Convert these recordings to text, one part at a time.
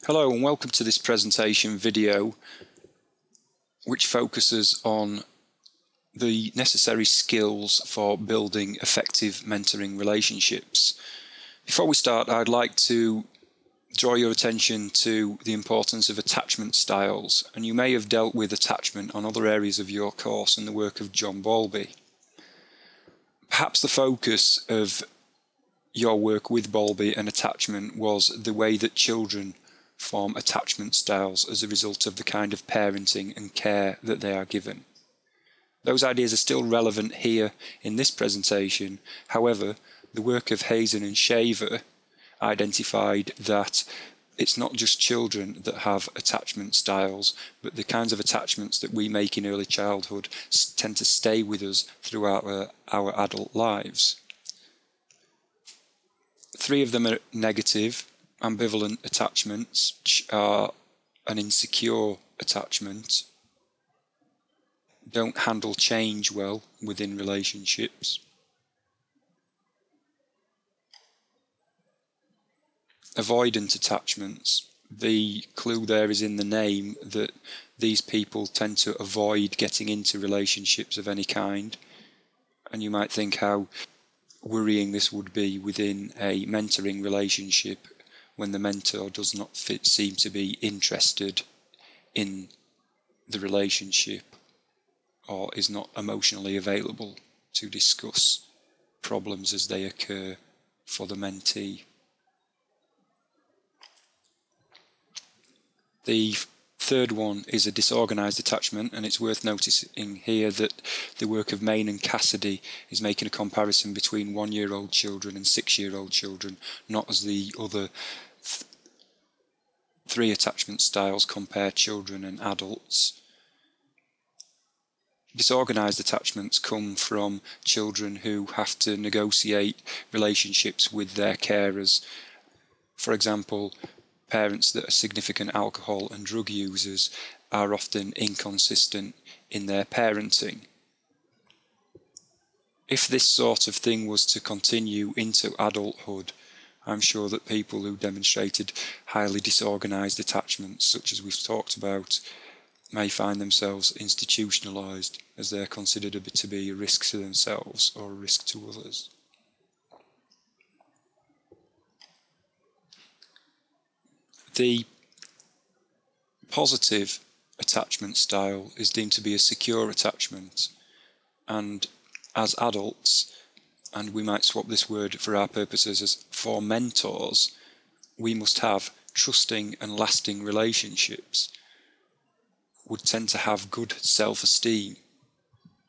Hello and welcome to this presentation video which focuses on the necessary skills for building effective mentoring relationships. Before we start, I'd like to draw your attention to the importance of attachment styles, and you may have dealt with attachment on other areas of your course in the work of John Bowlby. Perhaps the focus of your work with Bowlby and attachment was the way that children form attachment styles as a result of the kind of parenting and care that they are given. Those ideas are still relevant here in this presentation. However, the work of Hazen and Shaver identified that it's not just children that have attachment styles, but the kinds of attachments that we make in early childhood tend to stay with us throughout our adult lives. 3 of them are negative. Ambivalent attachments, which are an insecure attachment, don't handle change well within relationships. Avoidant attachments, the clue there is in the name that these people tend to avoid getting into relationships of any kind, and you might think how worrying this would be within a mentoring relationship when the mentor does not seem to be interested in the relationship or is not emotionally available to discuss problems as they occur for the mentee. The third one is a disorganized attachment, and it's worth noticing here that the work of Main and Cassidy is making a comparison between 1-year-old children and 6-year-old children, not as the other 3 attachment styles compare children and adults. Disorganized attachments come from children who have to negotiate relationships with their carers. For example, parents that are significant alcohol and drug users are often inconsistent in their parenting. If this sort of thing was to continue into adulthood, I'm sure that people who demonstrated highly disorganized attachments, such as we've talked about, may find themselves institutionalized as they're considered to be a risk to themselves or a risk to others. The positive attachment style is deemed to be a secure attachment, and as adults, and we might swap this word for our purposes as for mentors, we must have trusting and lasting relationships, would tend to have good self-esteem,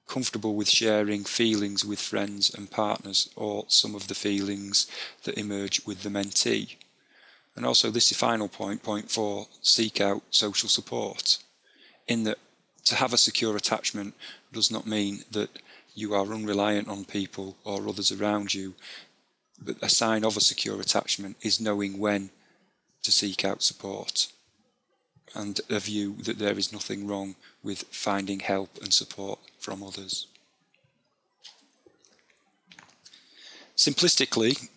comfortable with sharing feelings with friends and partners, or some of the feelings that emerge with the mentee. And also this final point, point 4, seek out social support, in that to have a secure attachment does not mean that you are unreliant on people or others around you, but a sign of a secure attachment is knowing when to seek out support, and a view that there is nothing wrong with finding help and support from others. Simplistically,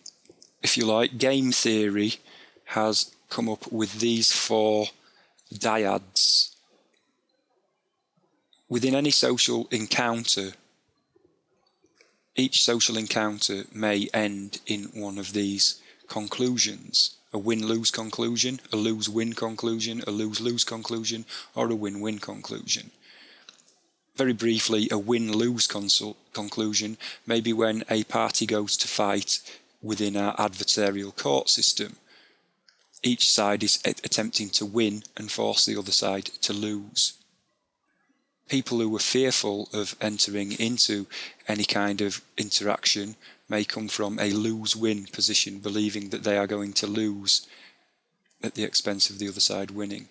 if you like, game theory has come up with these 4 dyads. Within any social encounter, each social encounter may end in one of these conclusions: a win-lose conclusion, a lose-win conclusion, a lose-lose conclusion, or a win-win conclusion. Very briefly, a win-lose conclusion may be when a party goes to fight within our adversarial court system. Each side is attempting to win and force the other side to lose. People who are fearful of entering into any kind of interaction may come from a lose-win position, believing that they are going to lose at the expense of the other side winning.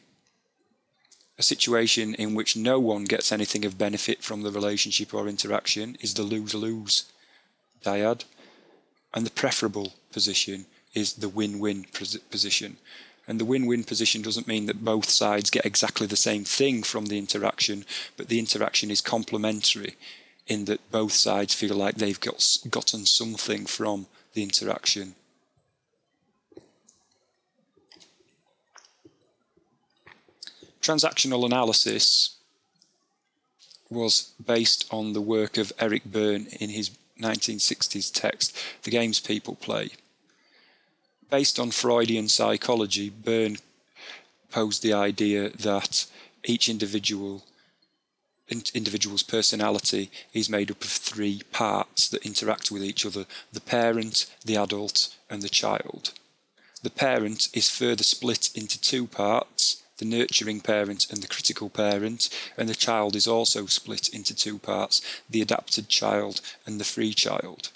A situation in which no one gets anything of benefit from the relationship or interaction is the lose-lose dyad, and the preferable position is the win-win position. And the win-win position doesn't mean that both sides get exactly the same thing from the interaction, but the interaction is complementary in that both sides feel like they've gotten something from the interaction. Transactional analysis was based on the work of Eric Berne in his 1960s text, The Games People Play. Based on Freudian psychology, Berne posed the idea that each individual's personality is made up of three parts that interact with each other: the parent, the adult, and the child. The parent is further split into two parts, the nurturing parent and the critical parent, and the child is also split into two parts, the adapted child and the free child.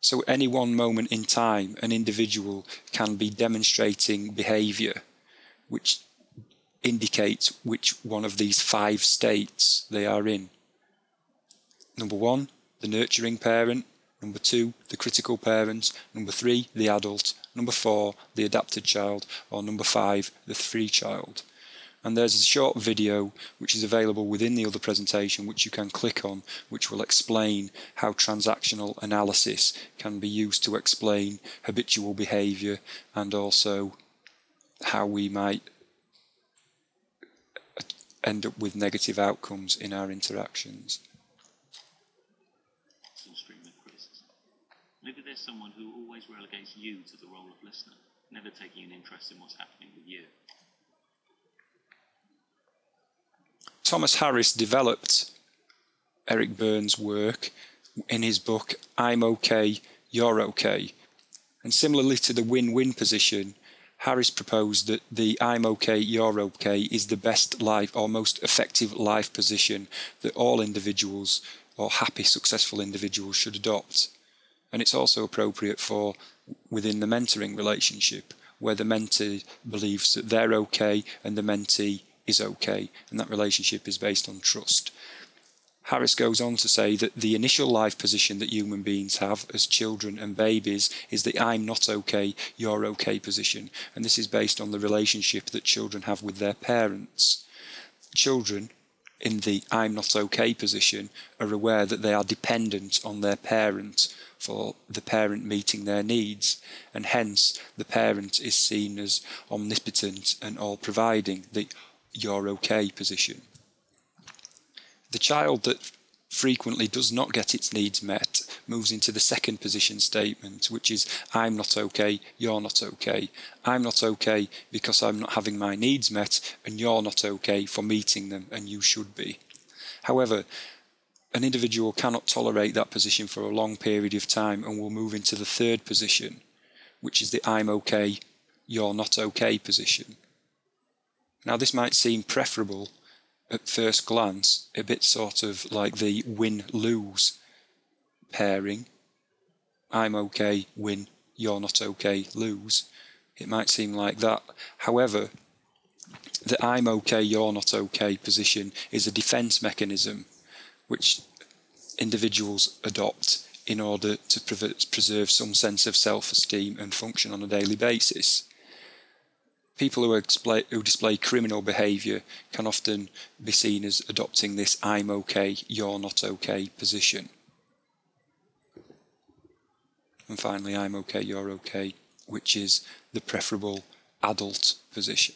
So at any one moment in time, an individual can be demonstrating behaviour which indicates which one of these five states they are in. Number one, the nurturing parent. Number two, the critical parent. Number three, the adult. Number four, the adapted child. Or number five, the free child. And there's a short video which is available within the other presentation which you can click on, which will explain how transactional analysis can be used to explain habitual behaviour and also how we might end up with negative outcomes in our interactions. Maybe there's someone who always relegates you to the role of listener, never taking an interest in what's happening with you. Thomas Harris developed Eric Berne's work in his book, I'm OK, You're OK. And similarly to the win-win position, Harris proposed that the I'm OK, You're OK is the best life or most effective life position that all individuals or happy, successful individuals should adopt. And it's also appropriate for within the mentoring relationship, where the mentee believes that they're okay and the mentee is okay, and that relationship is based on trust. Harris goes on to say that the initial life position that human beings have as children and babies is the I'm not okay, you're okay position, and this is based on the relationship that children have with their parents. Children in the I'm not okay position are aware that they are dependent on their parent for the parent meeting their needs, and hence the parent is seen as omnipotent and all-providing, the you're okay position. The child that frequently does not get its needs met moves into the second position statement, which is I'm not okay, you're not okay. I'm not okay because I'm not having my needs met, and you're not okay for meeting them, and you should be. However, an individual cannot tolerate that position for a long period of time and will move into the third position, which is the I'm okay, you're not okay position. Now, this might seem preferable at first glance, a bit sort of like the win-lose pairing. I'm okay, win, you're not okay, lose. It might seem like that. However, the I'm okay, you're not okay position is a defence mechanism which individuals adopt in order to preserve some sense of self-esteem and function on a daily basis. People who display criminal behaviour can often be seen as adopting this I'm okay, you're not okay position. And finally, I'm okay, you're okay, which is the preferable adult position.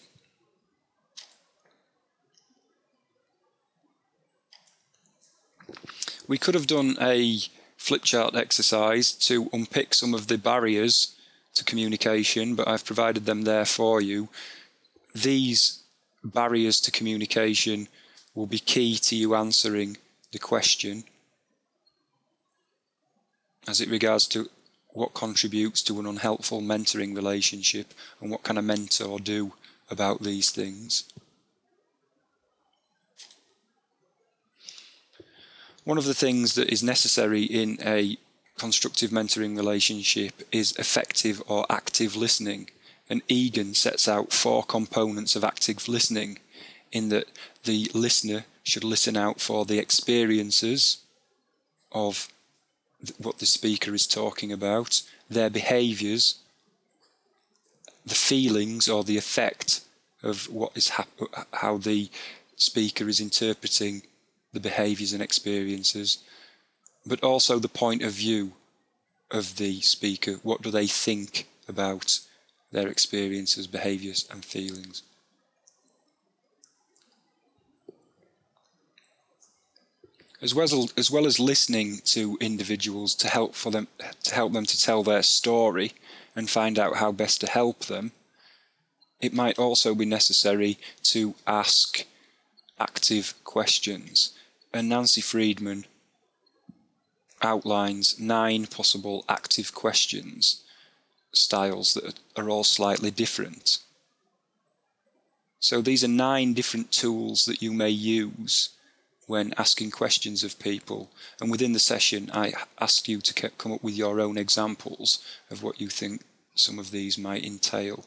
We could have done a flip chart exercise to unpick some of the barriers to communication, but I've provided them there for you. These barriers to communication will be key to you answering the question as it regards to what contributes to an unhelpful mentoring relationship and what can a mentor do about these things. One of the things that is necessary in a constructive mentoring relationship is effective or active listening. And Egan sets out 4 components of active listening, in that the listener should listen out for the experiences of what the speaker is talking about, their behaviours, the feelings or the effect of what is how the speaker is interpreting the behaviours and experiences, but also the point of view of the speaker. What do they think about their experiences, behaviours and feelings? As well as listening to individuals to help them to tell their story and find out how best to help them, it might also be necessary to ask active questions. And Nancy Friedman outlines 9 possible active questions styles that are all slightly different. So these are 9 different tools that you may use when asking questions of people, and within the session I asked you to come up with your own examples of what you think some of these might entail.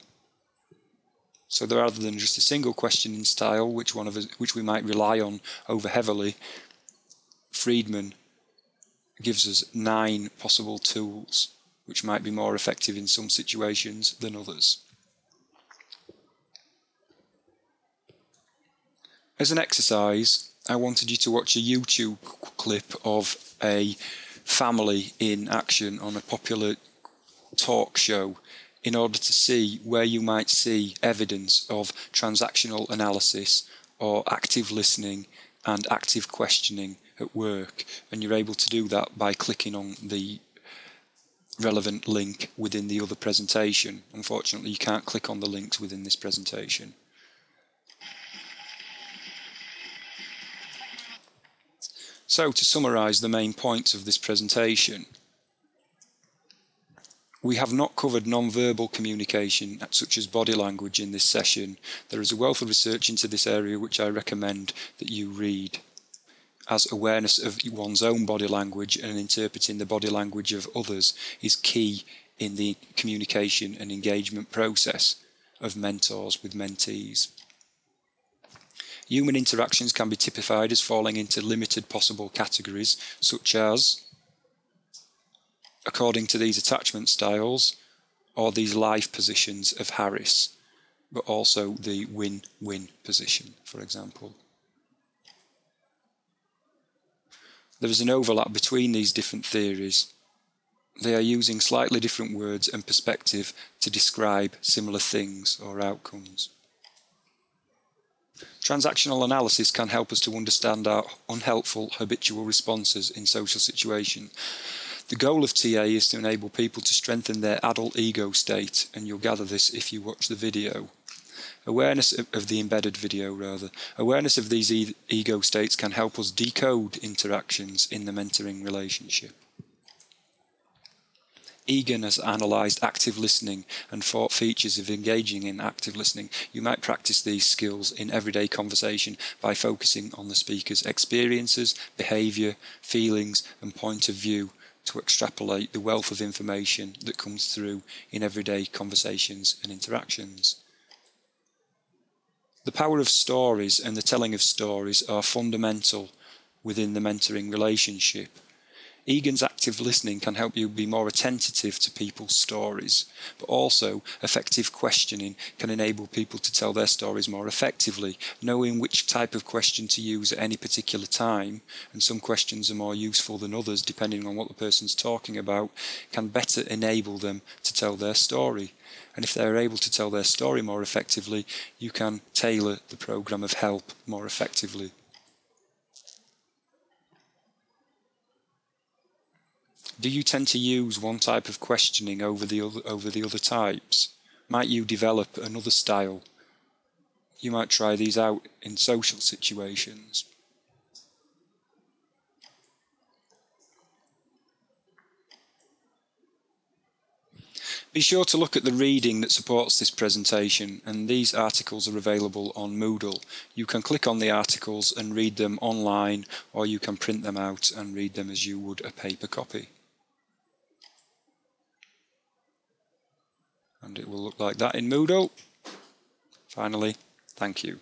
So rather than just a single questioning style, which we might rely on over heavily, Friedman gives us 9 possible tools which might be more effective in some situations than others. As an exercise, I wanted you to watch a YouTube clip of a family in action on a popular talk show in order to see where you might see evidence of transactional analysis or active listening and active questioning at work. And you're able to do that by clicking on the relevant link within the other presentation. Unfortunately, you can't click on the links within this presentation. So, to summarise the main points of this presentation, we have not covered non-verbal communication such as body language in this session. There is a wealth of research into this area which I recommend that you read, as awareness of one's own body language and interpreting the body language of others is key in the communication and engagement process of mentors with mentees. Human interactions can be typified as falling into limited possible categories, such as, according to these attachment styles, or these life positions of Harris, but also the win-win position, for example. There is an overlap between these different theories. They are using slightly different words and perspective to describe similar things or outcomes. Transactional analysis can help us to understand our unhelpful habitual responses in social situations. The goal of TA is to enable people to strengthen their adult ego state, and you'll gather this if you watch the video. Awareness of the embedded video, rather. Awareness of these ego states can help us decode interactions in the mentoring relationship. Egan has analysed active listening and 4 features of engaging in active listening. You might practice these skills in everyday conversation by focusing on the speaker's experiences, behaviour, feelings and point of view to extrapolate the wealth of information that comes through in everyday conversations and interactions. The power of stories and the telling of stories are fundamental within the mentoring relationship. Egan's active listening can help you be more attentive to people's stories, but also effective questioning can enable people to tell their stories more effectively, knowing which type of question to use at any particular time, and some questions are more useful than others depending on what the person's talking about, can better enable them to tell their story. And if they're able to tell their story more effectively, you can tailor the programme of help more effectively. Do you tend to use one type of questioning over the other types? Might you develop another style? You might try these out in social situations. Be sure to look at the reading that supports this presentation, and these articles are available on Moodle. You can click on the articles and read them online, or you can print them out and read them as you would a paper copy. And it will look like that in Moodle. Finally, thank you.